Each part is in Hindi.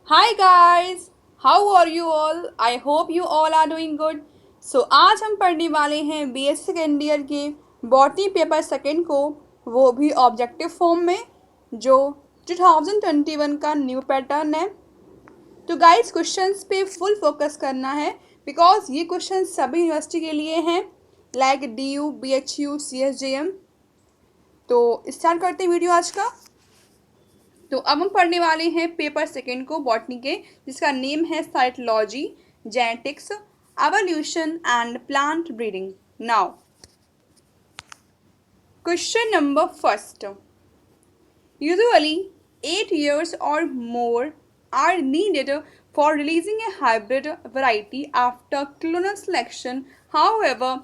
Hi guys, how are you all? I hope you all are doing good. So आज हम पढ़ने वाले हैं BSc सेकेंड ईयर के बॉटनी पेपर सेकेंड को, वो भी ऑब्जेक्टिव फॉर्म में, जो 2021 का न्यू पैटर्न है। तो गाइस क्वेश्चंस पे फुल फोकस करना है बिकॉज ये क्वेश्चन सभी यूनिवर्सिटी के लिए हैं, लाइक DU, BHU, CSJM। तो स्टार्ट करते हैं वीडियो आज का। तो अब हम पढ़ने वाले हैं पेपर सेकेंड को बॉटनी के, जिसका नेम है cytology, genetics, evolution and plant breeding. Now question number first, usually 8 years or more are needed for releasing a hybrid variety after clonal selection. However,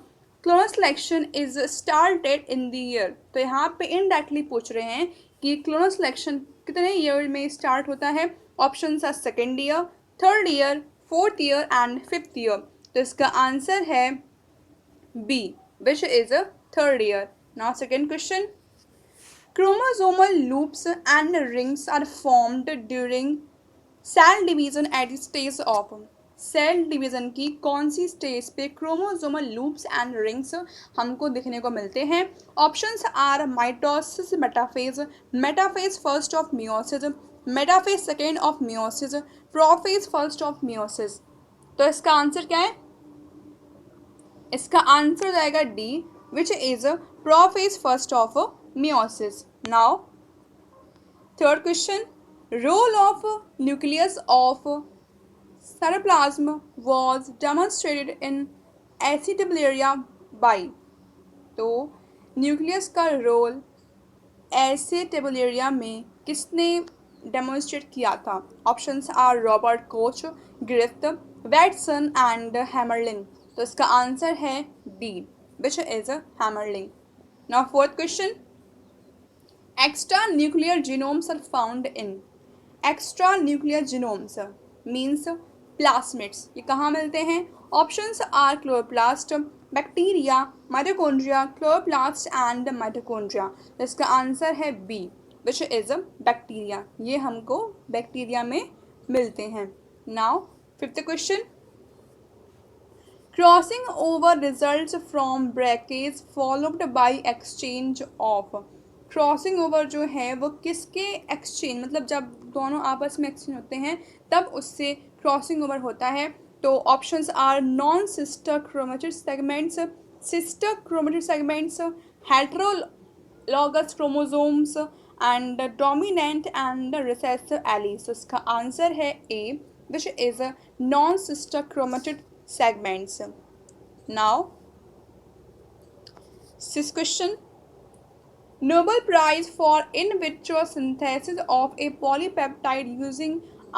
clonal selection is started in the year. तो यहाँ पे इनडायरेक्टली पूछ रहे हैं कि क्लोनल सिलेक्शन कितने ईयर में स्टार्ट होता है। ऑप्शन है second year, third year, fourth year and fifth year. तो इसका आंसर है B, which is a third year. Now second question, chromosomal loops and rings are formed during cell division at the stage of cell division की कौन सी स्टेज पे क्रोमोसोमल लूप्स एंड रिंग्स हमको देखने को मिलते हैं। Options are mitosis, metaphase, metaphase first of meiosis, metaphase second of meiosis, prophase first of meiosis. तो इसका आंसर क्या है? इसका आंसर हो जाएगा D, which is prophase first of meiosis. Now, third question, role of nucleus of cytoplasm was demonstrated in Acetobacteria by। तो न्यूक्लियस का रोल एसिटेबुलेरिया में किसने डेमोन्स्ट्रेट किया था? Options are Robert Koch, Griffith, Watson and Hammerling. तो इसका आंसर है D, which is Hammerling. Now fourth question, extra nuclear genomes are found in। extra nuclear genomes means plasmids। ये कहाँ मिलते हैं? Options are chloroplast, bacteria, mitochondria, chloroplast and mitochondria. तो इसका आंसर है बी, विच इज बैक्टीरिया। ये हमको बैक्टीरिया में मिलते हैं। Now fifth question, crossing over results from breakage followed by exchange of. Crossing over जो है वो किसके एक्सचेंज, मतलब जब दोनों आपस में एक्सचेंज होते हैं तब उससे क्रॉसिंग ओवर होता है। तो options are non sister chromatid segments, sister chromatid segments, heterologous chromosomes and dominant and recessive alleles. तो इसका आंसर है A, which is non sister chromatid segments. Now, sixth question, Nobel Prize for in vitro synthesis of a polypeptide using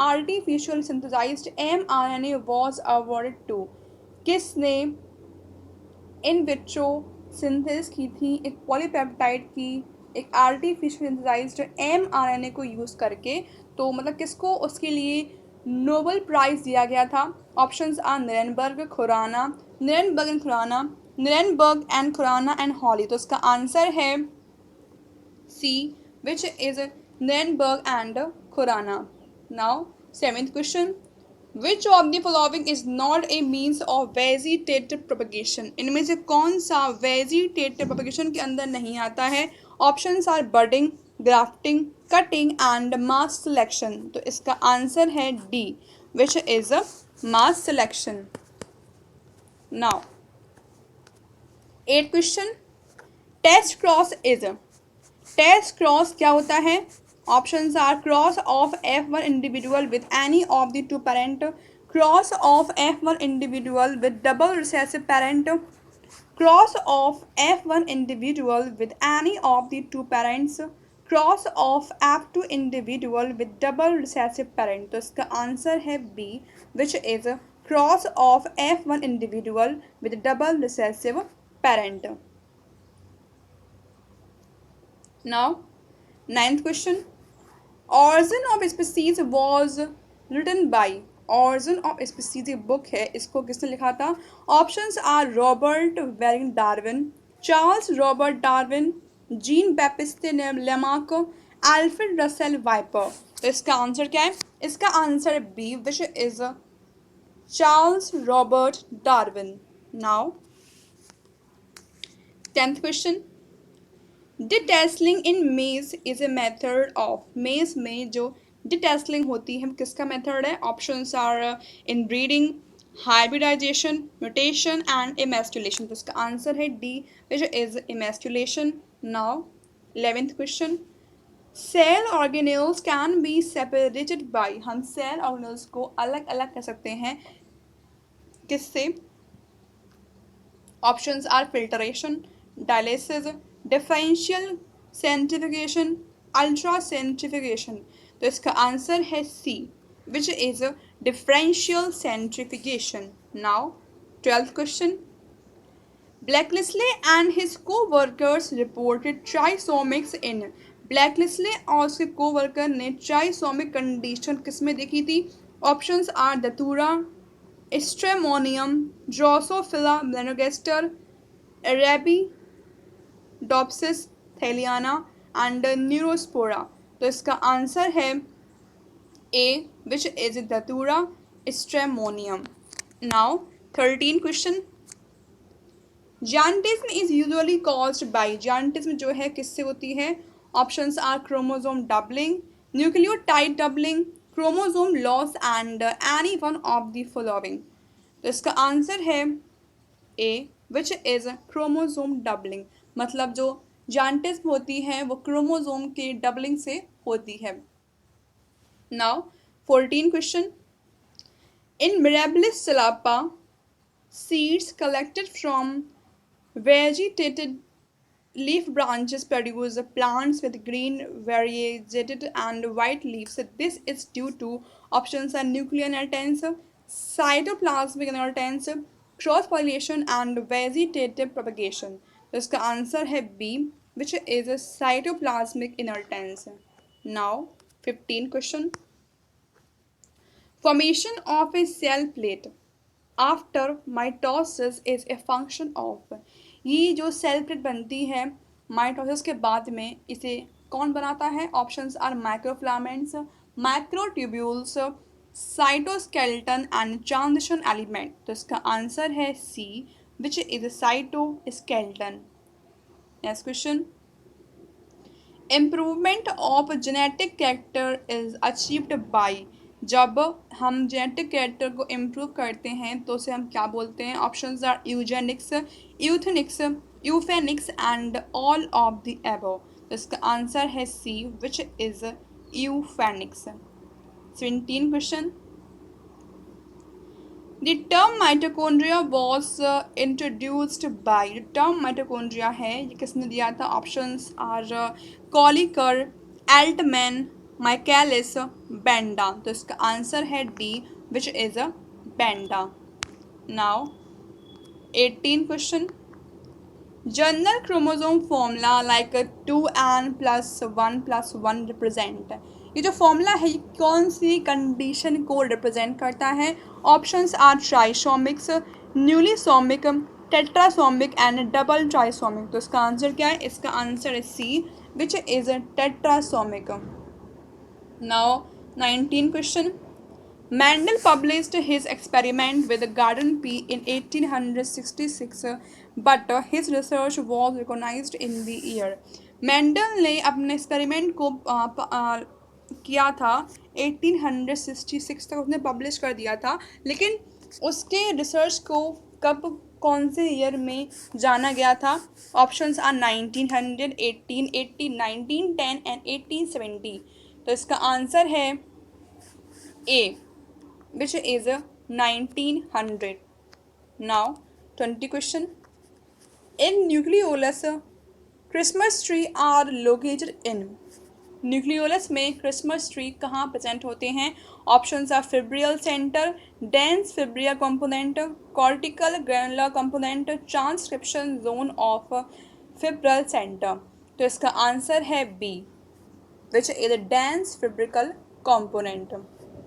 artificial synthesized mRNA was awarded to। किसने इन विट्रो सिंथेसिस की थी एक पॉलीपेप्टाइड की, एक आर्टिफिशियल सिंथेसाइज्ड mRNA को यूज़ करके? तो मतलब किसको उसके लिए नोबेल प्राइज दिया गया था? Options are Nirenberg, Khorana, Nirenberg and Khorana, Nirenberg and Khorana and Holley. तो इसका आंसर है C, which is Nirenberg and Khorana. Now seventh question, which of the following is not a means of vegetative propagation. इनमें से कौन सा वेजिटेटिव प्रोपगेशन के अंदर नहीं आता है? Options are budding, grafting, cutting and mass selection. तो इसका आंसर है D, which is mass selection. Now eight question, test cross is. Test cross क्या होता है? Options are cross of F1 individual with any of the two parent, cross of F1 individual with double recessive parent, cross of F1 individual with any of the two parents, cross of F2 individual with double recessive parent. तो इसका आंसर है B, which is cross of F1 individual with double recessive parent. Now ninth question, origin of species was written by. Origin of species book है, इसको किसने लिखा था? Options are Robert Waring Darwin, Charles Robert Darwin, Jean Baptiste Lamarck, Alfred Russel Viper. तो इसका आंसर क्या है? इसका answer B which is Charles Robert Darwin. Now 10th question, detasseling in maize is A method of, मेज में जो डिटेस्लिंग होती है किसका मेथड है? Options are in breeding, hybridization, mutation and emasculation. तो इसका आंसर है D which is emasculation. Now 11th question, cell organelles can be separated by, हम सेल ऑर्गेनेल्स को अलग अलग कर सकते हैं किससे? Options are filtration, dialysis, differential centrifugation, ultra centrifugation. तो इसका आंसर है C which is differential centrifugation. Now 12th question, Blakeslee and his co-workers reported trisomics in, Blakeslee और उसके को-वर्कर ने ट्राइसोमिक कंडीशन किसमें देखी थी? Options are Datura, stramonium, Drosophila melanogaster, Arabidopsis thaliana and Neurospora. तो इसका आंसर है A which is Datura stramonium. Now 13 question, gigantism is usually caused by, gigantism जो है किससे होती है? Options are chromosome doubling, nucleotide doubling, chromosome loss and any one of the following. तो इसका आंसर है A which is chromosome doubling, मतलब जो जांटिज्म होती है वो क्रोमोसोम के डबलिंग से होती है। Now 14 question, in Mirabilis jalapa seeds collected from vegetated leaf branches produce plants with green, variegated and white leaves. This is due to options are nuclear inheritance, cytoplasmic inheritance, cross pollination and vegetative propagation. तो इसका आंसर है B which is a cytoplasmic inheritance. Now 15 question, formation of a cell plate after mitosis is a function of, ये जो सेल प्लेट बनती है माइटोसिस के बाद में इसे कौन बनाता है? Options are microfilaments, microtubules, cytoskeleton and transition element. तो इसका आंसर है C which is cytoskeleton. Next question, improvement of genetic character is achieved by, जब हम जेनेटिक कैरेक्टर को इम्प्रूव करते हैं तो उसे हम क्या बोलते हैं? Options are eugenics, euthenics, euphenics and all of the above. तो इसका आंसर है C which is euphenics. 17 question, the term mitochondria was introduced by, term mitochondria है ये किसने दिया था? Options are Kolliker, Altmann, Michaelis, Benda. तो इसका आंसर है D which is Benda. Now 18 question, general chromosome formula like 2n+1+1 represent, ये जो फॉर्मूला है ये कौन सी कंडीशन को रिप्रेजेंट करता है? Options are trisomics, nullisomic, tetrasomic and double trisomic. तो इसका आंसर क्या है? इसका आंसर है C which is tetrasomic. Now 19 question, Mendel published his experiment with garden pea in 1866 but his research was recognized in the year. Mendel ने अपने एक्सपेरिमेंट को किया था 1866 तक उसने पब्लिश कर दिया था, लेकिन उसके रिसर्च को कब कौन से ईयर में जाना गया था? Options are 1900, 1880, 1910 and 1870। तो इसका आंसर है A which is 1900। Now 20 question, in nucleolus Christmas tree are located in, nucleolus में क्रिसमस ट्री कहाँ प्रेजेंट होते हैं? Options are fibrillar centre, dense fibrillar component, cortical granular component, transcription zone of fibrillar centre. तो इसका आंसर है B which is a dense fibrical component.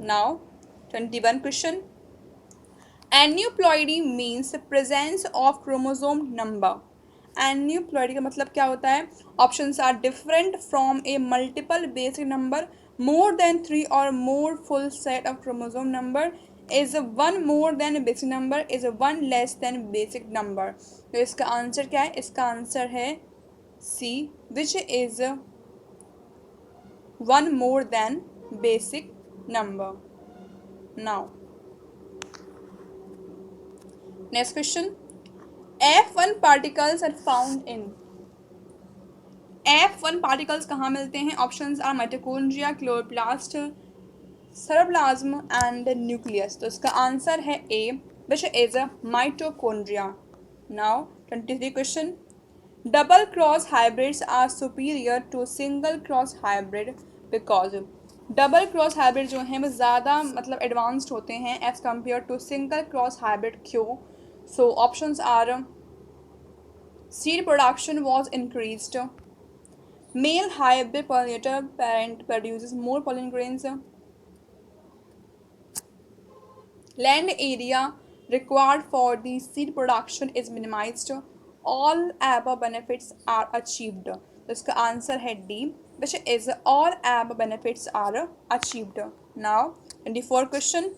Now 21 question, aneuploidy means presence of chromosome number, aneuploidy का मतलब क्या होता है? Options are different from a multiple basic number, more than 3 or more full set of chromosome number, is one more than basic number, is one less than basic number. तो इसका आंसर क्या है? इसका आंसर है C, which is one more than basic number. Now, next question. F1 particles are found in. F1 particles कहाँ मिलते हैं? Options are mitochondria, chloroplast, sarcoplasm and nucleus. तो इसका आंसर है A, which is mitochondria. Now 23 question. Double cross hybrids are superior to single cross hybrid because. Double cross hybrid जो हैं वो ज़्यादा मतलब एडवांस्ड होते हैं as compare to single cross hybrid. क्यों? So options are seed production was increased, male hybrid pollinator parent produces more pollen grains, land area required for the seed production is minimized, all above benefits are achieved. तो इसका आंसर है D, which is all above benefits are achieved. Now 24 question.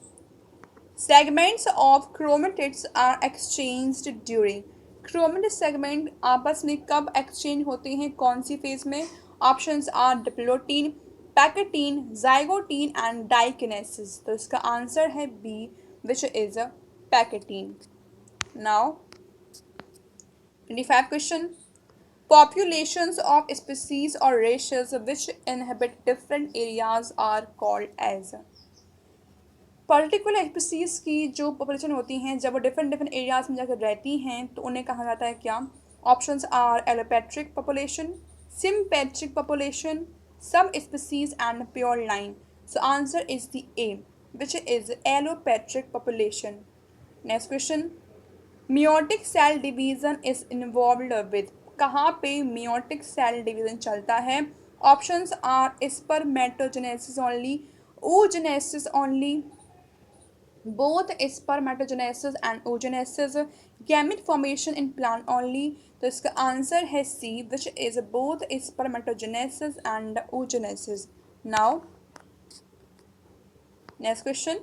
Segments of chromatids are exchanged during. Chromatid segment आपस में कब एक्सचेंज होते हैं? कौन सी फेज में? Options are diplotene, pachytene, zygotene and diakinesis. तो इसका आंसर है B, which is pachytene. Now 25 question. Populations of species or races which inhabit different areas are called as. Particular species की जो पॉपुलेशन होती हैं जब वो डिफरेंट एरियाज में जाकर रहती हैं तो उन्हें कहा जाता है क्या? Options are allopatric population, sympatric population, sub species and pure line. So answer is the A, which is allopatric population. Next question. Meiotic cell division is involved with. कहाँ पे मियोटिक सेल डिवीजन चलता है? Options are spermatogenesis only, oogenesis only, both spermatogenesis and oogenesis, gamete formation in plant only. तो इसका आंसर है C, which is both spermatogenesis and oogenesis. Now next question.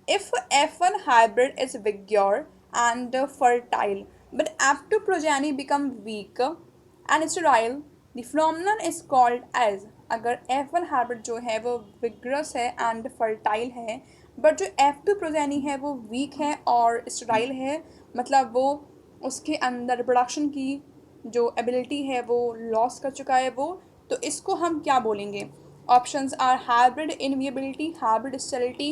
If F1 hybrid is vigorous and fertile but F2 progeny become weak and sterile, the phenomenon is called as. अगर F1 हाइब्रिड जो है वो विग्रस है एंड फर्टाइल है बट जो F2 प्रोजेनी है वो वीक है और स्टेराइल है, मतलब वो उसके अंदर रिप्रोडक्शन की जो एबिलिटी है वो लॉस कर चुका है वो, तो इसको हम क्या बोलेंगे? Options are hybrid inviability, hybrid sterility,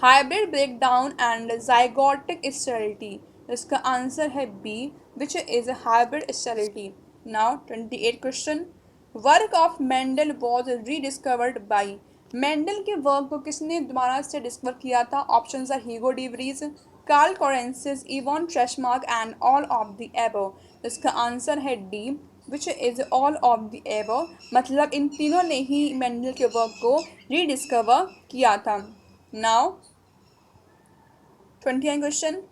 hybrid breakdown and zygotic sterility. इसका आंसर है B, which is hybrid sterility. Now 28 question. Work of Mendel was rediscovered by. Mendel के वर्क को किसने दोबारा से डिस्कवर किया था? Options are Hugo de Vries, Carl Correns, von Tschermak and all of the above. इसका आंसर है D, which is all of the above, मतलब इन तीनों ने ही मेंडल के वर्क को रीडिस्कवर किया था. Now 29 question.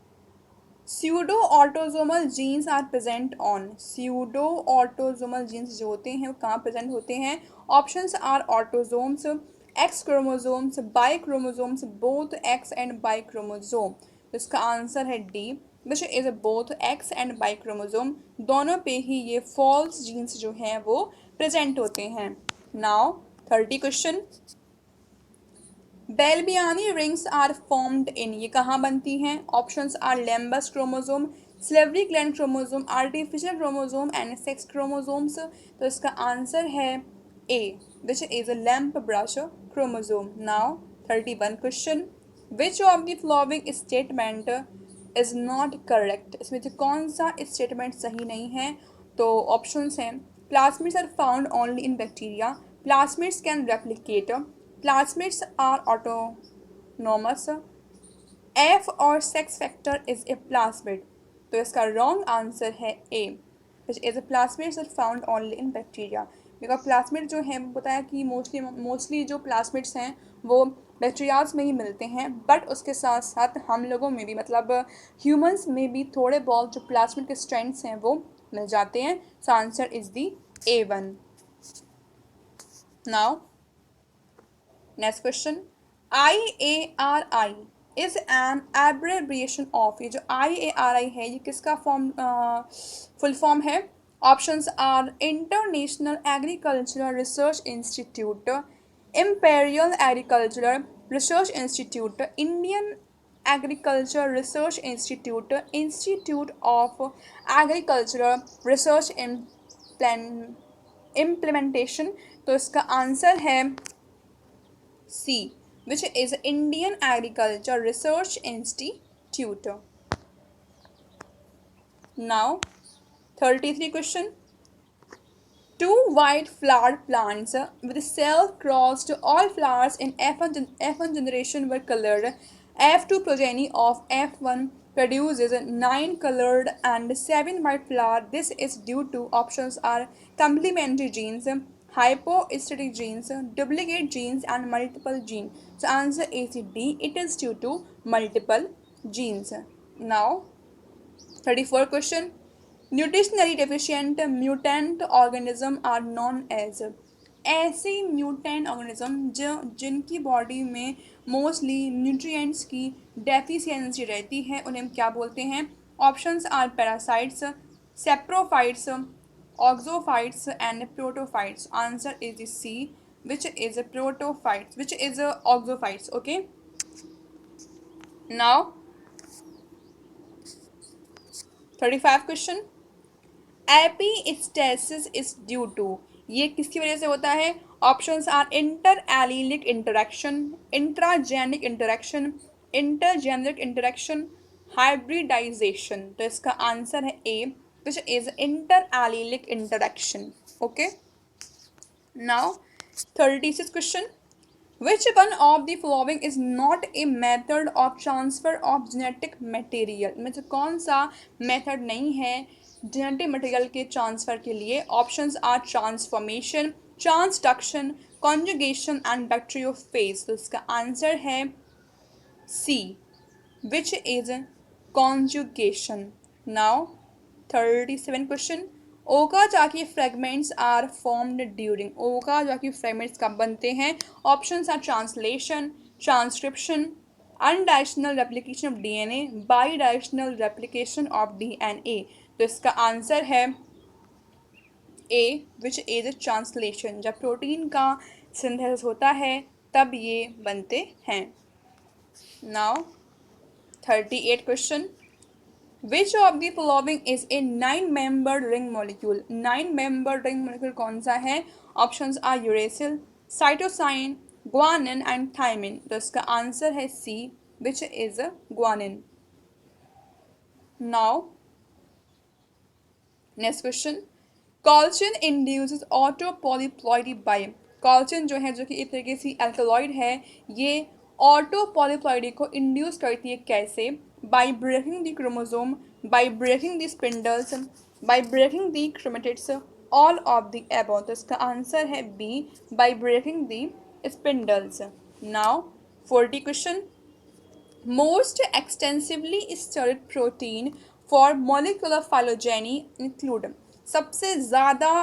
Pseudo autosomal genes are present on. Pseudo autosomal genes जो होते हैं वो कहाँ प्रेजेंट होते हैं? Options are autosomes, X chromosomes, Y chromosomes, both X and Y chromosome. तो इसका आंसर है D, which is both X and Y chromosome. दोनों पे ही ये फॉल्स जीन्स जो हैं वो प्रेजेंट होते हैं. Now 30 question. Balbiani rings are formed in. ये कहाँ बनती हैं? Options are lampbrush chromosome, salivary gland chromosome, artificial chromosome and sex chromosomes. तो इसका आंसर है A, which is a lamp brush chromosome. Now 31 question. Which of the following statement is not correct. इसमें से कौन सा स्टेटमेंट सही नहीं है? तो ऑप्शंस हैं plasmids are found only in bacteria, plasmids can replicate, plasmids are autonomous, F और sex factor is a plasmid. तो इसका रॉन्ग आंसर है A, which is plasmids are found only in bacteria. Because plasmid जो है बताया कि मोस्टली जो प्लाज्मिड्स हैं वो बैक्टीरियाज में ही मिलते हैं, बट उसके साथ साथ हम लोगों में भी मतलब ह्यूमंस में भी थोड़े बहुत जो प्लाज्मिड के स्ट्रैंड्स हैं वो मिल जाते हैं. So answer is the A1. Now next question, IARI is an abbreviation of, ये जो IARI है ये किसका फुल फॉर्म है? Options are international agricultural research institute, imperial agricultural research institute, Indian agriculture research institute, institute of agricultural research implementation. तो इसका आंसर है C, which is Indian Agriculture Research Institute. Now 33 question, two white flowered plants with self-crossed all flowers in F1 generation were colored. F2 progeny of F1 produces 9 colored and 7 white flowers. This is due to options are complementary genes, hypoesthetic genes, duplicate genes and multiple genes. So answer is D. It is due to multiple genes. Now 34 question, nutritionally deficient mutant organism are known as, ऐसे म्यूटेंट ऑर्गेनिज्म जो जिनकी बॉडी में मोस्टली न्यूट्रिएंट्स की डेफिशिएंसी रहती है उन्हें क्या बोलते हैं? Options are parasites, saprophytes, auxophytes and protophytes. Answer is C, which is protophytes, which is auxophytes. Okay, now 35 question, epistasis is due to, ये किसकी वजह से होता है? Options are interallelic interaction, intragenic interaction, intergeneric interaction, hybridization. तो इसका आंसर है A, which is interallelic interaction. Okay, now 36 question, which one of the following is not a method of transfer of genetic material, में से कौन सा मेथड नहीं है जेनेटिक मटेरियल के ट्रांसफ़र के लिए? Options are transformation, transduction, conjugation and bacteriophage. तो इसका आंसर है C, which is conjugation. Now 37 question, Okazaki fragments are formed during, Okazaki fragments कब बनते हैं? Options are translation, transcription, unidirectional replication of DNA, bidirectional replication of DNA. तो इसका आंसर है ए, विच इज ट्रांसलेशन। जब प्रोटीन का सिंथेसिस होता है तब ये बनते हैं। Now 38 question, which of the following is a 9-membered ring molecule, 9-membered ring molecule कौन सा है? Options are uracil, cytosine, guanine and thymine. तो इसका आंसर है C, which is guanine. Now next question, colchicine induces autopolyploidy by, colchicine जो है जो कि एक तरीके से एल्कलॉइड है, ये ऑटोपॉलीप्लॉइडी को इंड्यूस करती है कैसे? By breaking the chromosome, by breaking the spindles, by breaking the chromatids, all of the above. तो इसका आंसर है B, by breaking the spindles. Now 40 question, most extensively studied protein for molecular phylogeny include, सबसे ज़्यादा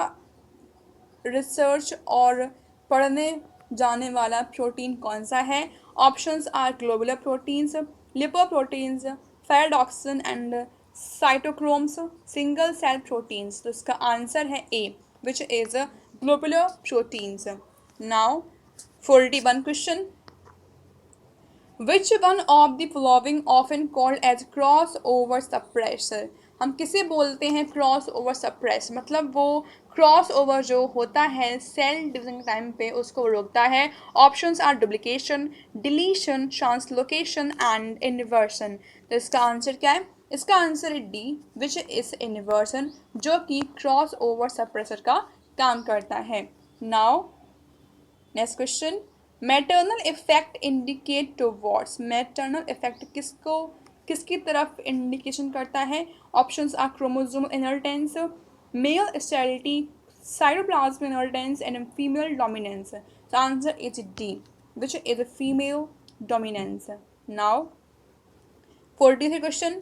रिसर्च और पढ़ने जाने वाला प्रोटीन कौन सा है? Options are globular proteins, lipoproteins, ferredoxin and cytochromes, single cell proteins. तो इसका आंसर है A, which is globular proteins. Now 41 question, which one of the following often called as cross over suppressor, हम किसे बोलते हैं क्रॉस ओवर सप्रेस? मतलब वो क्रॉस ओवर जो होता है सेल डिवीजन के टाइम पे उसको रोकता है। Options are duplication, deletion, translocation and inversion. तो इसका आंसर क्या है? इसका आंसर है डी, विच इज इन्वर्सन, जो कि क्रॉस ओवर सप्रेसर का काम करता है। Now next question, maternal effect indicate towards, maternal effect किसकी तरफ इंडिकेशन करता है? Options are chromosomal inheritance, male sterility, cytoplasm inheritance and female dominance. The answer is D, which is female dominance. Now 43 question,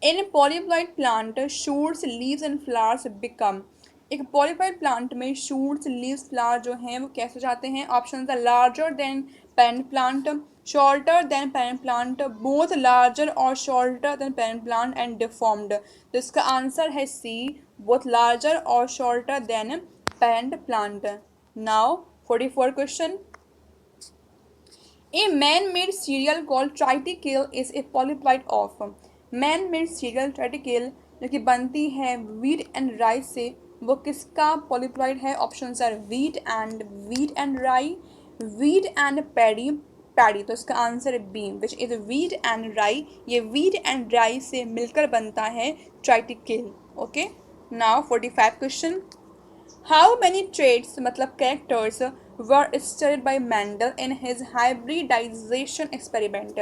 in polyploid plant shoots, leaves and flowers become, एक पॉलीप्लॉइड प्लांट में शूट्स, लीव्स, फ्लावर जो हैं वो कैसे जाते हैं? Option are larger than parent plant, shorter than parent plant, both larger or shorter than parent plant and deformed. तो इसका आंसर है C, both larger or shorter than parent plant. Now 44 question. A man-made cereal called Triticale is a polyploid of. Man-made cereal Triticale जो कि बनती है wheat and rice से, वो किसका polyploid है? Options are wheat and rye, wheat and paddy. तो इसका आंसर है B, which is wheat and rye. ये wheat and rye से मिलकर बनता है Triticale. Okay. Now 45 question. How many traits मतलब characters were studied by Mendel in his hybridization experiment?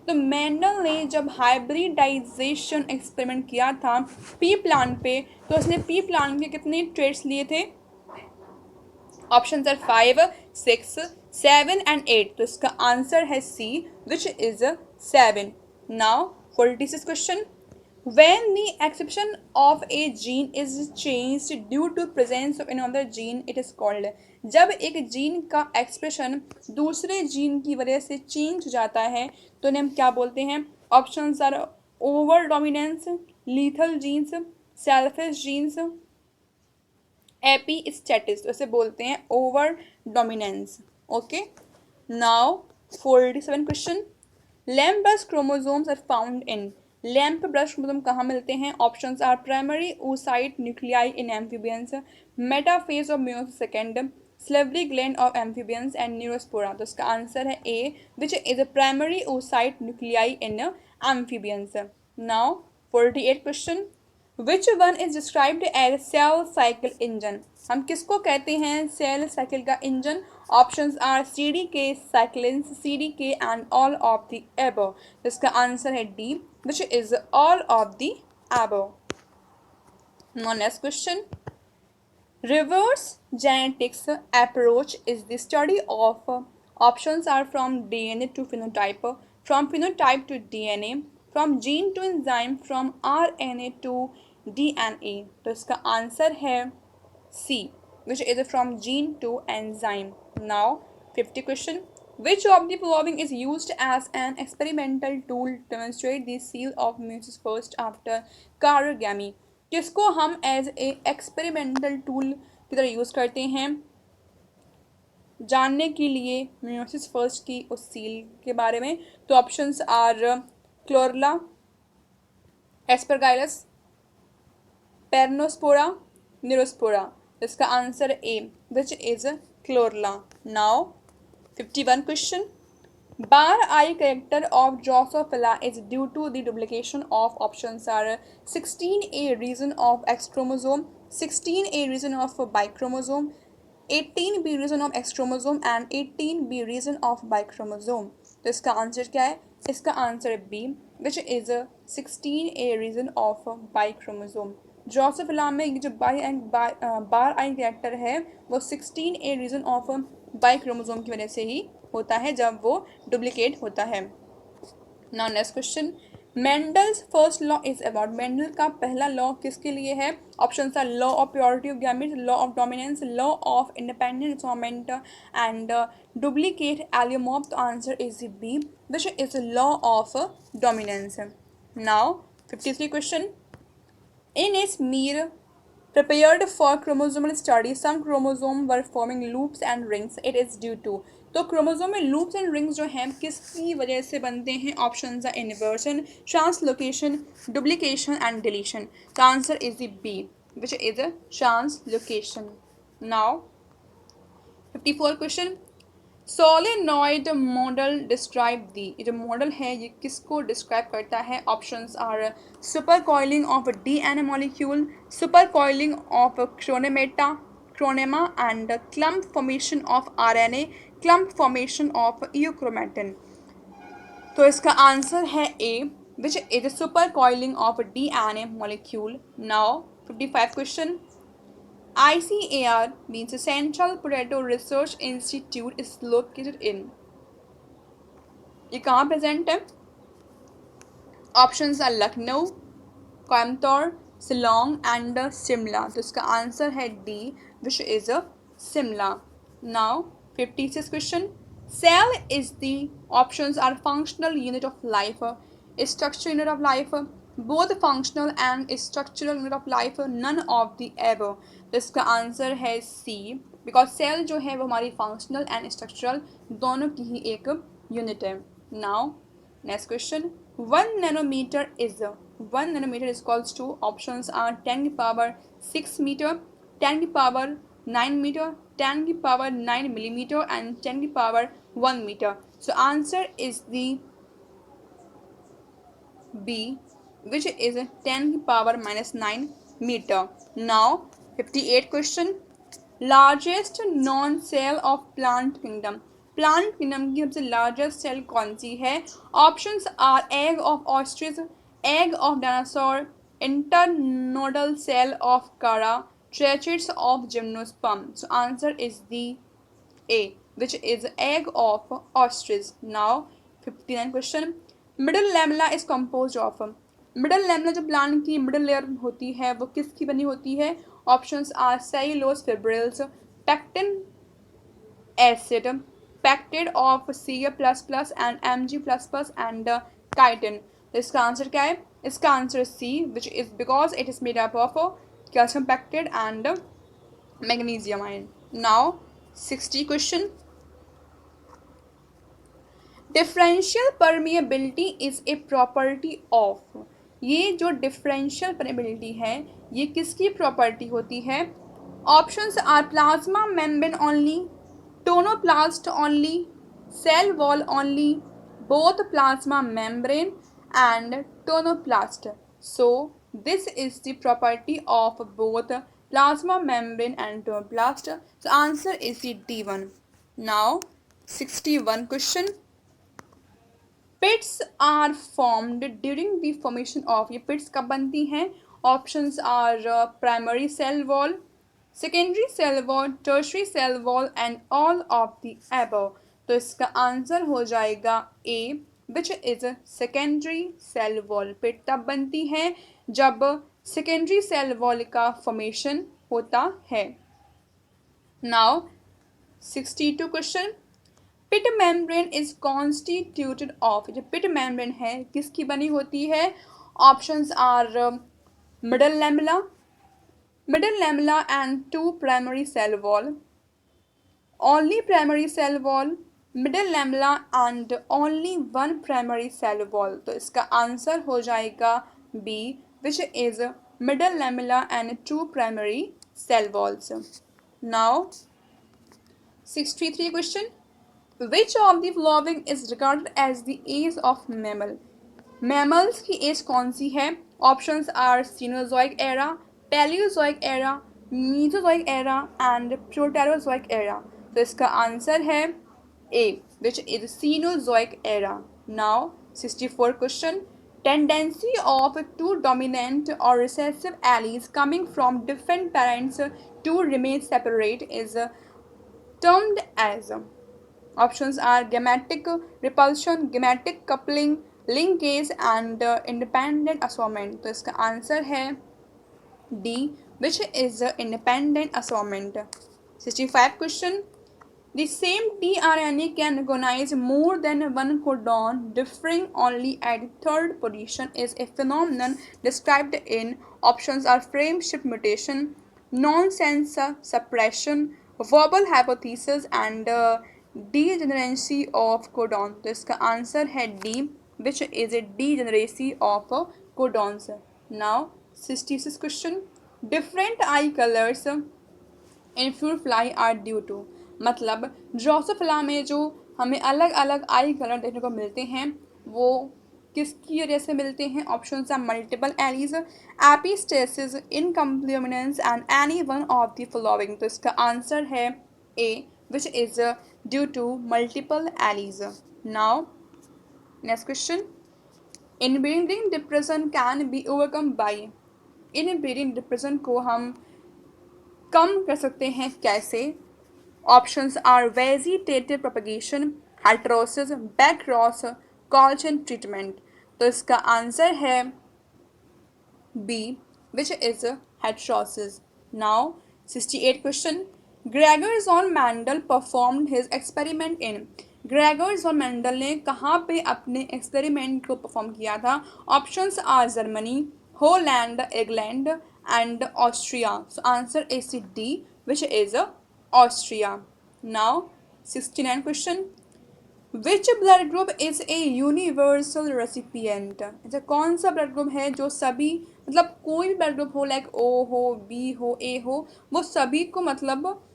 तो मेंडल ने जब हाइब्रिडाइजेशन एक्सपेरिमेंट किया था पी प्लांट पे, तो उसने पी प्लांट के कितने ट्रेट्स लिए थे? Option are 5, 6, 7 and 8. तो इसका आंसर है C, which is 7. Now 46 question. When the expression of a gene is changed due to presence of another gene, it is called. जब एक जीन का एक्सप्रेशन दूसरे जीन की वजह से चेंज हो जाता है तो उन्हें हम क्या बोलते हैं? Options are over dominance, lethal genes, selfish genes, epistasis. तो इसे बोलते हैं over dominance. Okay. Now 47 question. Lamp brush chromosomes are found in. Lamp brush chromosome कहाँ मिलते हैं? Options are primary oocyte nuclei in amphibians, metaphase of meiosis second, salivary gland of amphibians and Neurospora. तो इसका आंसर है A, which is a primary oocyte nuclei in amphibians. Now 48 question. Which one is described as cell cycle engine. हम किसको कहते हैं सेल साइकिल का engine? Options are CDK, cyclins, CDK and all of the above. इसका आंसर है D, which is all of the above. Now next question. Reverse genetics approach is the study of options are from DNA to phenotype, from phenotype to DNA, from gene to enzyme, from RNA to DNA. तो इसका आंसर है C, which is from gene to enzyme. Now 50 question. Which of the following is used as an experimental tool to demonstrate the seal of meiosis first after carragamy? किसको हम एज ए एक्सपेरिमेंटल टूल की तरह यूज़ करते हैं जानने के लिए मेयोसिस फर्स्ट की उस सील के बारे में? तो options are Chlorella, Aspergillus, Peronospora, Neurospora. इसका answer A, which is Chlorella. Now 51 question. Bar eye character of Drosophila is due to the duplication of options are 16A region of X chromosome, 16A region of Y chromosome, 18B region of X chromosome and 18B region of Y chromosome. तो इसका आंसर क्या है? इसका आंसर है B, which is 16A region of Y chromosome. Drosophila में ये जो बार आई कैरेक्टर है वो 16A reason of by chromosome की वजह से ही होता है जब वो डुप्लीकेट होता है. Now next question. Mendel's first law is about. Mendel का पहला लॉ किसके लिए है? Options are law of purity of gametes, law of dominance, law of independent assignment and duplicate allelomorph. तो answer is B, which is law of dominance. Now 53 question. In a smear prepared for chromosomal study, some chromosome were forming loops and rings. It is due to. तो क्रोमोसोम में लूप्स एंड रिंग्स जो हैं किसकी वजह से बनते हैं? Options are inversion, translocation, duplication and deletion. The answer is the B, which is translocation. Now 54 question. Solenoid model describe the. ये जो मॉडल है ये किसको डिस्क्राइब करता है? Options are super coiling of DNA molecule, super coiling of chromonema and clump formation of RNA, clump formation of euchromatin. तो इसका आंसर है A, which is super coiling of DNA molecule. Now 55 question. ICAR means Central Potato Research Institute is located in. ये कहाँ प्रेजेंट है? Options are Lucknow, Coimbatore, Shillong and Shimla. तो इसका आंसर है D, which is Shimla. Now 56 question. Cell is the options are functional unit of life, structural unit of life, both functional and structural unit of life, none of the above. तो इसका आंसर है सी, बिकॉज सेल जो है वो हमारी फंक्शनल एंड स्ट्रक्चरल दोनों की ही एक यूनिट है. Now next question. 1 nanometer is equals to options are 10 की power 6 meter, 10 की power 9 meter, 10 की power 9 millimeter and 10 की power 1 meter. So answer is the B, which is 10 की power minus 9 meter. Now 58 question. Largest non cell of plant kingdom. Plant kingdom की सबसे लार्जेस्ट सेल कौन सी है? Options are egg of ostrich, egg of dinosaur, internodal cell of Chara, tracheids of gymnosperm. So answer is the A, which is egg of ostrich. Now 59 question. Middle lamella is composed of. Middle lamella जो प्लांट की मिडल लेयर होती है वो किसकी बनी होती है? Options are cellulose fibrils, pectin acid, pectate of Ca++ and Mg++ and chitin. तो इसका आंसर क्या है? इसका answer C, which is because it is made up of calcium pectate and magnesium ion. Now 60 question. Differential permeability is a property of. ये जो डिफरेंशियल परमिएबिलिटी है ये किसकी प्रॉपर्टी होती है? Options are plasma membrane only, tonoplast only, cell wall only, both plasma membrane and tonoplast. So this is the property of both plasma membrane and tonoplast. So answer is the D1. Now 61 question. Pits are formed during the formation of. ये pits कब बनती हैं? Options are primary cell wall, secondary cell wall, tertiary cell wall and all of the above. तो इसका आंसर हो जाएगा A, which is secondary cell wall. पिट तब बनती है जब सेकेंडरी सेल वॉल का फॉर्मेशन होता है. Now 62 question. Pit membrane is constituted of. जो पिट मेम्ब्रेन है किसकी बनी होती है? Options are middle lamella and 2 primary cell wall, only primary cell wall, middle lamella and only 1 primary cell wall. तो इसका आंसर हो जाएगा B, which is middle lamella and 2 primary cell walls. Now 63 question. Which of the following is regarded as the age of mammal? Mammals की एज कौन सी है? Options are Cenozoic era, Paleozoic era, Mesozoic era and Proterozoic era. तो इसका आंसर है A, which is Cenozoic era. Now 64 question. Tendency of two dominant or recessive alleles coming from different parents to remain separate is termed as. Options are gametic repulsion, gametic coupling, linkage and independent assortment. तो इसका आंसर है D, which is independent assortment. 65 question. The same tRNA can recognize more than one codon differing only at the third position is a phenomenon described in. Options are frame shift mutation, nonsense suppression, verbal hypothesis and degeneracy of codon. तो इसका आंसर है D, which is a degeneracy of codons. Now 66 question. Different eye colors in fruit fly are due to. मतलब ड्रोसोफिला में जो हमें अलग अलग आई कलर देखने को मिलते हैं वो किसकी वजह से मिलते हैं? Options are multiple alleles, epistasis, incomplete dominance and any one of the following. तो इसका आंसर है A, which is due to multiple alleles. Now next question. Inbreeding depression can be overcome by. Inbreeding depression को हम कम कर सकते हैं कैसे? Options are vegetative propagation, heterosis, backcross, Colchin treatment. तो इसका आंसर है B, which is heterosis. Now 68 question. Gregor von Mendel performed his experiment in. ग्रेगर्स और मेंडल ने कहाँ पे अपने एक्सपेरिमेंट को परफॉर्म किया था? Options are Germany, Holland, England and Austria. So answer is D, which is Austria. Now 69 question. Which blood group is a universal recipient? ऐसा कौन सा ब्लड ग्रुप है जो सभी, मतलब कोई भी ब्लड ग्रुप हो, लाइक ओ हो, बी हो, ए हो, वो सभी को, मतलब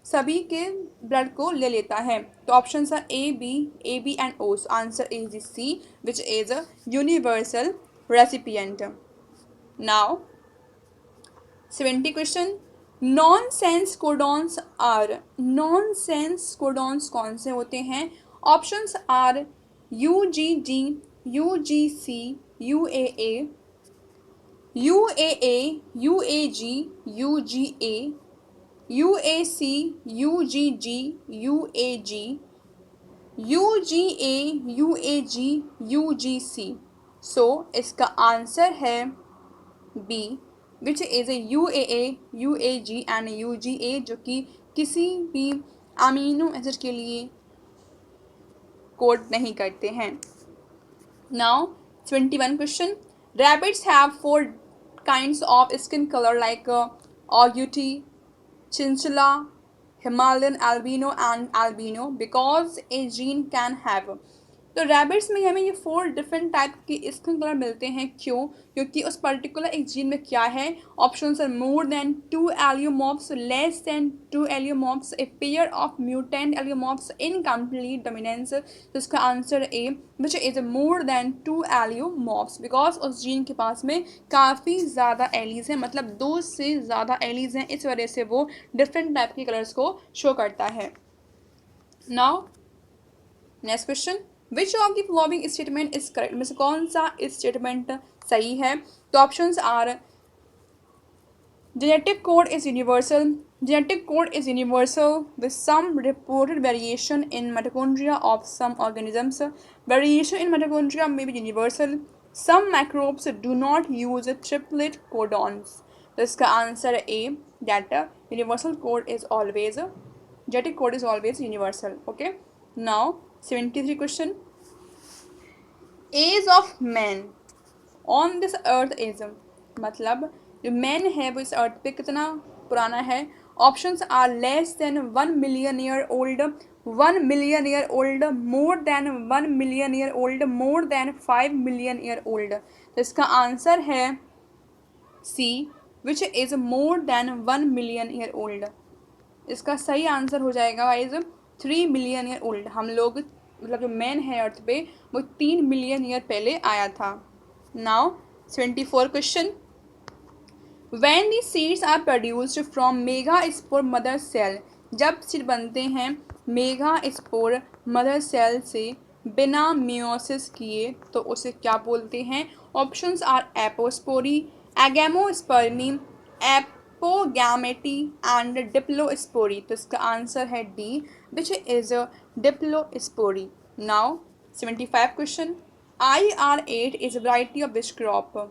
सभी के ब्लड को ले लेता है? तो option are A B and O. Answer is C, which is a universal recipient. Now 70 question. Non sense codons are. Non sense codons कौन से होते हैं? Options are U G D, U G C, U A, U A, U A G, U G A, U A C, U G G, U A G, U G A, U A G, U G C. So इसका आंसर है B, which is a U A, U A G and U G A, जो कि किसी भी अमीनो एसिड के लिए कोड नहीं करते हैं. Now 21 question. Rabbits have 4 kinds of skin colour like agouti, chinchilla, Himalayan albino and albino because a gene can have. तो रैबिट्स में हमें ये 4 डिफरेंट टाइप के स्किन कलर मिलते हैं. क्यों? क्योंकि उस पर्टिकुलर एक जीन में क्या है? Options are more than 2 allelomorphs, less than 2 allelomorphs, a pair of mutant allelomorphs, incomplete dominance. तो इसका answer A, which is more than 2 allelomorphs, because उस जीन के पास में काफ़ी ज़्यादा एलीज हैं, मतलब 2 से ज़्यादा एलीज हैं, इस वजह से वो डिफरेंट टाइप के कलर्स को शो करता है. Now next question. Which of the following statement is correct? में से कौन सा स्टेटमेंट सही है? तो options are genetic code is universal. Genetic code is universal with some reported variation in mitochondria of some organisms. Variation in mitochondria may be universal. Some microbes do not use triplet codons. तो इसका answer A, that universal code is always, genetic code is always universal. Okay. Now 73 question. Age of man on this earth is, मतलब जो मैन है वो इस अर्थ पे कितना पुराना है? Options are less than 1 million year old, 1 million year old, more than 1 million year old, more than 5 million year old. तो इसका आंसर है C, which is more than 1 million year old. इसका सही आंसर हो जाएगा गाइज 3 मिलियन ईयर ओल्ड. हम लोग, मतलब जो मैन है अर्थ पे, वो 3 मिलियन ईयर पहले आया था. Now 74 question. When the seeds are produced from megaspore mother cell, जब सीड बनते हैं मेगास्पोर मदर सेल से बिना मियोसिस किए, तो उसे क्या बोलते हैं? Options are apospory, agamospermy, apogamety and diplospory. तो इसका आंसर है D, which is diplospory. Now 75 question. IR8 is variety of which crop?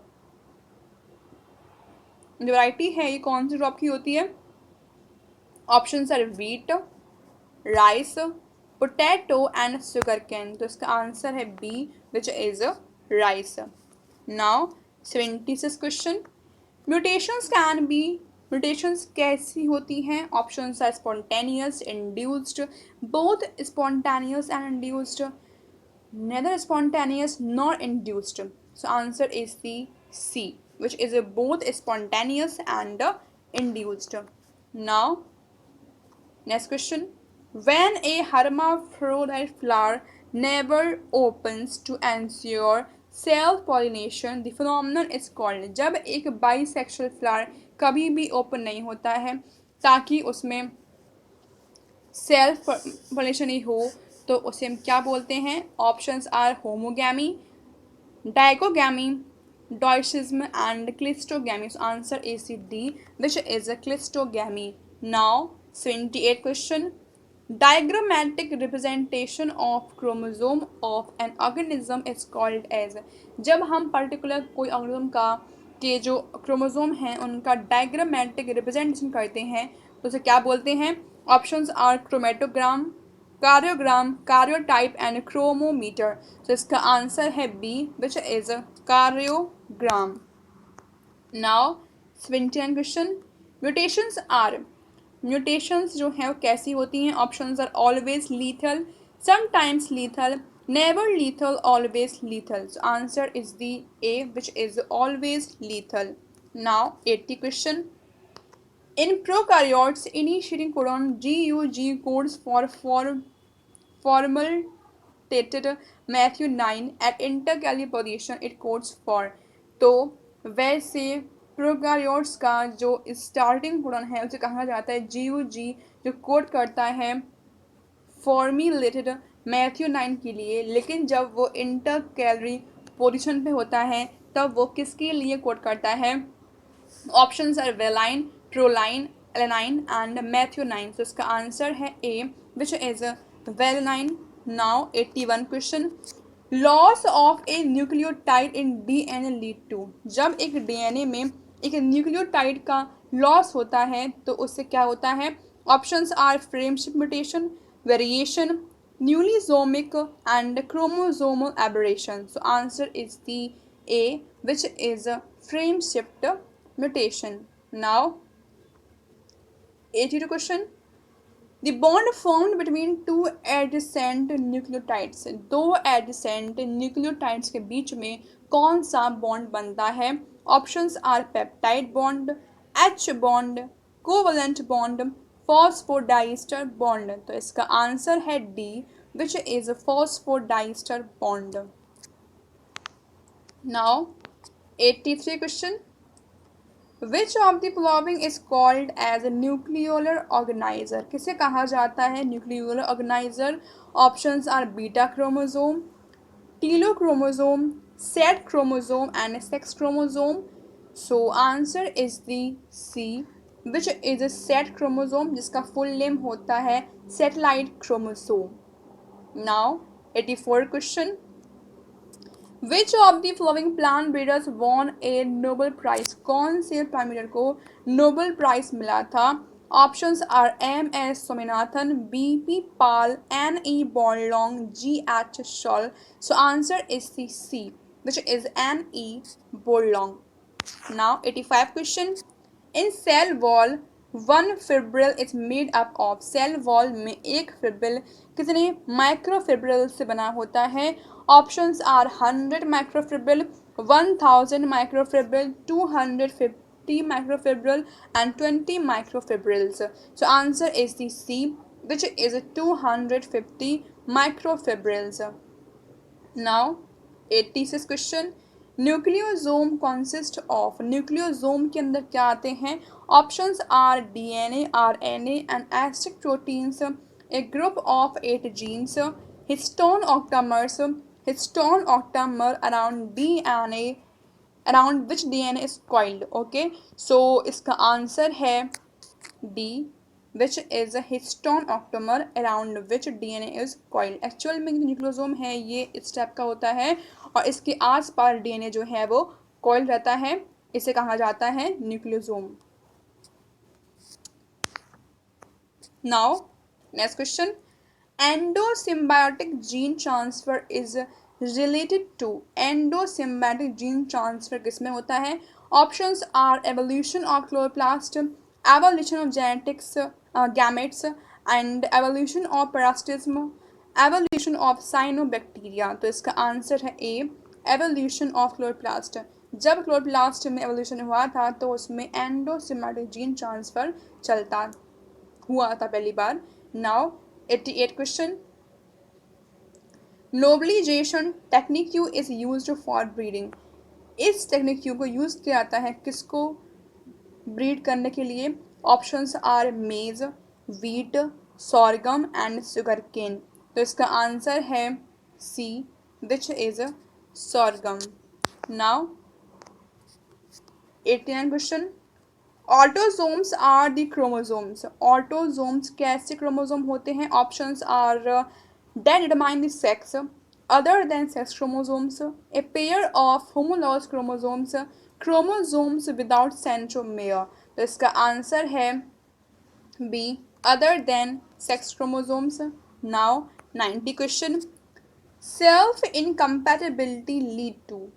जो वैरायटी है ये कौन सी क्रॉप की होती है? Option are wheat, rice, potato and sugarcane. तो इसका आंसर है B, which is rice. Now 76 question. Mutations can be, mutations कैसी होती हैं? Option are spontaneous, induced, both spontaneous and induced, neither spontaneous nor induced. So answer is the C, which is both spontaneous and induced. Now next question. When a hermaphrodite flower never opens to ensure self pollination, the phenomenon is called. जब एक bisexual flower कभी भी ओपन नहीं होता है ताकि उसमें सेल्फ पॉलिनेशन ही हो, तो उसे हम क्या बोलते हैं? Options are homogamy, dichogamy, dioecism and cleistogamy. Answer is D, which is cleistogamy. Now 78 question. Diagrammatic representation of chromosome of an organism is called as. जब हम पर्टिकुलर कोई ऑर्गेनिज्म का के जो क्रोमोसोम हैं उनका डायग्रामेटिक रिप्रेजेंटेशन करते हैं तो उसे क्या बोलते हैं? Options are chromatogram, karyogram, karyotype and chromometer. तो इसका आंसर है B which is karyogram. Now 29 question, mutations are, mutations जो हैं वो कैसी होती हैं? Options are always lethal, sometimes lethal, never lethal, always lethal. So answer is the A which is always lethal. Now 80 question, in prokaryotes initiating codon GUG codes for formulated Matthew 9 at intercalary position it codes for। तो वैसे प्रोकारियोट्स का जो स्टार्टिंग कोडन है उसे कहा जाता है GUG, जो कोड करता है फॉर्म्युलेटेड मैथ्यू 9 के लिए, लेकिन जब वो इंटर कैलरी पोजिशन पे होता है तब वो किसके लिए कोड करता है? Options are valine, proline, alanine and methionine. तो इसका आंसर है A which is valine. Now 81 question, loss of a nucleotide in DNA lead to, जब एक डीएनए में एक न्यूक्लियोटाइड का लॉस होता है तो उससे क्या होता है? Options are frameshift mutation, variation, nullisomic and chromosomal aberration. So answer is the A which is a frame shift mutation. Now 82 question, the bond formed between two adjacent nucleotides, दो adjacent nucleotides के बीच में कौन सा बॉन्ड बनता है? Options are peptide bond, H bond, covalent bond, phosphodiester bond. तो इसका आंसर है D which is phosphodiester bond. Now 83 question, which of the following is called as a nucleolar organizer? किसे कहा जाता है nucleolar organizer? Options are beta chromosome, telochromosome, Z chromosome and sex chromosome. So answer is the C which is a Z chromosome, जिसका full name होता है satellite chromosome. Now 84 question, which of the following plant breeders won a Nobel prize? कौन से प्लांट ब्रीडर को नोबल प्राइज मिला था? Options are M S Swaminathan, B P Pal, N E Borlaug, G H Shull. So answer is C which is N E Borlaug. Now 85 question, in cell wall one fibril is made up of, cell wall में एक फिब्रिल कितने माइक्रोफिब्रिल से बना होता है? Options are 100 microfibril, 1000 microfibril, 250 microfibril and 20 microfibrils. So answer is the C which is 250 microfibrils. Now 86 question, nucleosome consist of, nucleosome के अंदर क्या आते हैं? Options are DNA, RNA and acid proteins, a group of 8 genes, histone octamers, histone octamer around DNA, around which DNA is coiled. Okay, so इसका आंसर है D which is histone octomer around which DNA is coiled. Actual में न्यूक्लियोसोम है ये इस टाइप का होता है और इसके आसपास डीएनए जो है वो कॉइल रहता है, इसे कहा जाता है nucleosome. Now next question, endosymbiotic gene transfer is related to, endosymbiotic gene transfer किसमें होता है? Options are evolution of chloroplast, evolution of genetics gametes and evolution of parasitism, evolution of cyanobacteria. तो इसका आंसर है ए एवोल्यूशन ऑफ क्लोरोप्लास्ट। जब क्लोरोप्लास्ट में एवोल्यूशन हुआ था तो उसमें एंडोसिम्बायोटिक जीन ट्रांसफर चलता हुआ था पहली बार। Now 88 question, nobilization technique you is used for breeding, इस टेक्निक यू को यूज किया जाता है किसको ब्रीड करने के लिए? Options are maize, wheat, sorghum and sugar cane. तो इसका आंसर है C which is sorghum. Now 89 question, autosomes are the chromosomes, autosomes कैसे क्रोमोसोम होते हैं? Options are that determine the sex other than sex chromosomes, a pair of homologous chromosomes, chromosomes without centromere। तो इसका आंसर है B other than sex chromosomes. Now 90 question, self incompatibility lead to,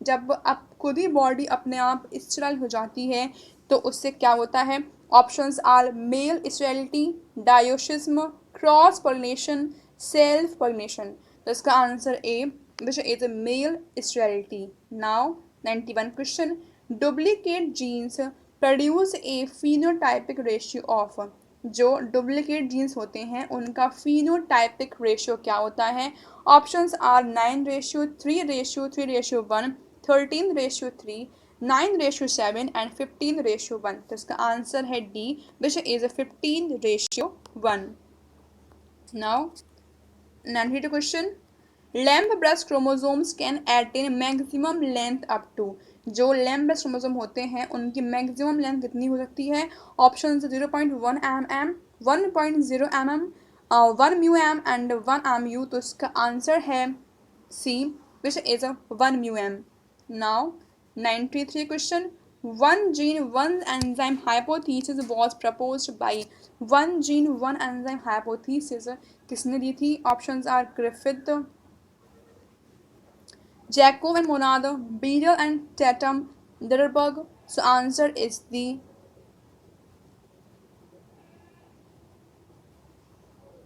जब आप खुद ही बॉडी अपने आप स्टेराइल हो जाती है तो उससे क्या होता है? Options are male sterility, dioecism, cross pollination, self pollination. तो इसका answer A which is male sterility. Now 91 question, duplicate genes produce a phenotypic ratio of, जो डुप्लीकेट जीन्स होते हैं उनका फिनोटाइपिक रेशियो क्या होता है? Options are 9:3:3:1, 13:3, 9:7 and 15:1। तो इसका आंसर है D which is 15:1। Now 92 question, lampbrush chromosomes can attain maximum length up to, जो लैम्ब ब्रेस्ट क्रोमोसोम होते हैं उनकी मैक्सिमम लेंथ कितनी हो सकती है? Option 0.1 mm, 1.0 mm, 1 μm and 1 mu। तो इसका आंसर है C which is 1 μm। Now 93 question, one gene one enzyme hypothesis was proposed by, one gene one enzyme hypothesis किसने दी थी? Options are Griffith, Jacob and Monod, Beadle and Tatum, Ditterberg. So answer is the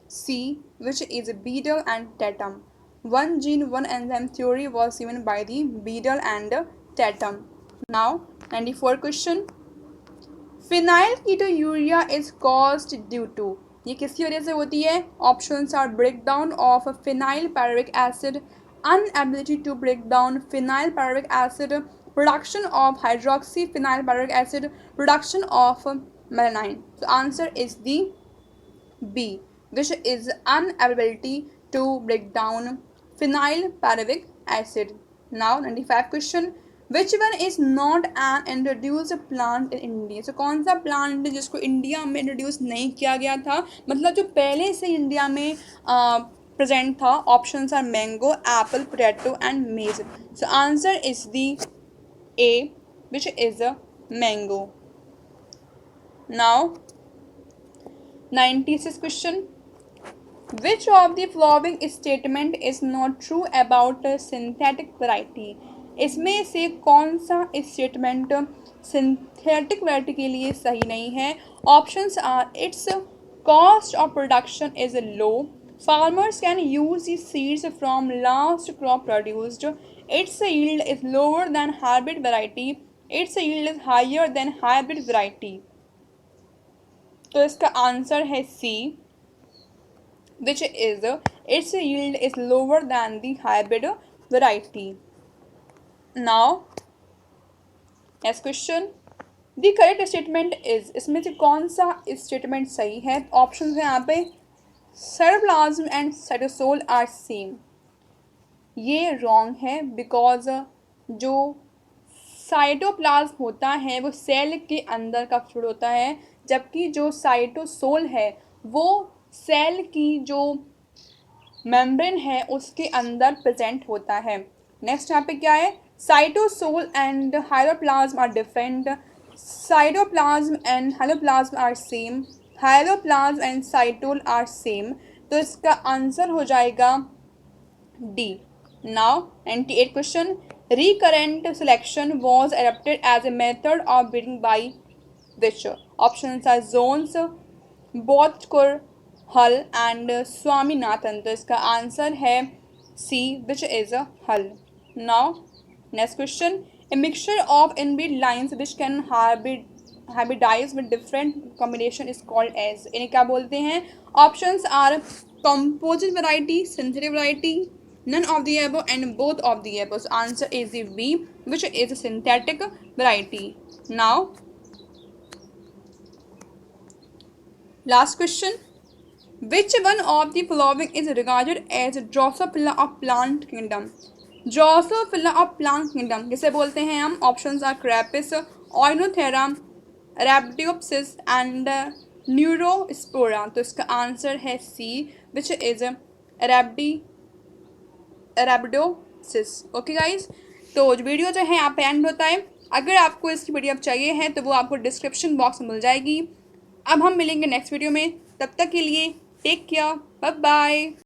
C, which is Beadle and Tatum. One gene, one enzyme theory was given by the Beadle and Tatum. Now, 94 question. Phenylketonuria is caused due to, ये किसकी वजह से होती है? Options are breakdown of phenyl pyruvic acid, inability to break down phenyl pyruvic acid, production of hydroxy phenyl pyruvic acid, production of melanine. So answer is the B, which is inability to break down phenyl pyruvic acid. Now 95 question, which one is not an introduced plant in India? So कौन सा प्लांट है जिसको इंडिया में इंट्रोड्यूस नहीं किया गया था, मतलब जो पहले से इंडिया में प्रेजेंट था? Options are mango, apple, potato and maize. So answer is the A which is a mango. Now 96 question, which of the following statement is not true about synthetic variety? इसमें से कौन सा स्टेटमेंट सिंथेटिक वैरायटी के लिए सही नहीं है? Options are its cost of production is low, farmers can use the seeds from last crop produced, its yield is lower than hybrid variety, its yield is higher than hybrid variety। तो इसका आंसर है C which is its yield is lower than the hybrid variety। Now next question, the correct statement is, इसमें से कौन सा स्टेटमेंट सही है? ऑप्शन है यहाँ पे, cytoplasm and cytosol are same. ये रॉन्ग है बिकॉज जो साइटोप्लाज्म होता है वो सेल के अंदर का फ्लूइड होता है, जबकि जो साइटोसोल है वो सेल की जो मेम्ब्रेन है उसके अंदर प्रेजेंट होता है। नेक्स्ट यहाँ पे क्या है? Cytosol and hyaloplasm are different, cytoplasm and hyaloplasm are same, hyaloplasm and cytosol are same. तो इसका आंसर हो जाएगा D. Now 98 question, recurrent selection was adopted as a method of breeding by which? Options are Jones, बोथकुर, हल एंड स्वामीनाथन। तो इसका आंसर है C which is Hull. Now next question, a mixture of inbred lines which can hybridize with different combination is called as, इन्हें क्या बोलते हैं? Options are composite variety, synthetic variety, none of the above and both of the above। So answer is the B which is a synthetic variety। Now last question, which one of the following is regarded as Drosophila of plant kingdom? Drosophila of plant kingdom किसे बोलते हैं हम? ऑप्शंस आर क्रैपिस, ऑइनोथेरा, रैप्टियोप्सिस एंड न्यूरोस्पोरा। तो इसका आंसर है सी विच इज रैप्टियोप्सिस। ओके गाइज, तो वीडियो जो है यहाँ पे एंड होता है। अगर आपको इसकी वीडियो चाहिए है तो वो आपको डिस्क्रिप्शन बॉक्स में मिल जाएगी। अब हम मिलेंगे नेक्स्ट वीडियो में, तब तक के लिए Take care. Bye bye.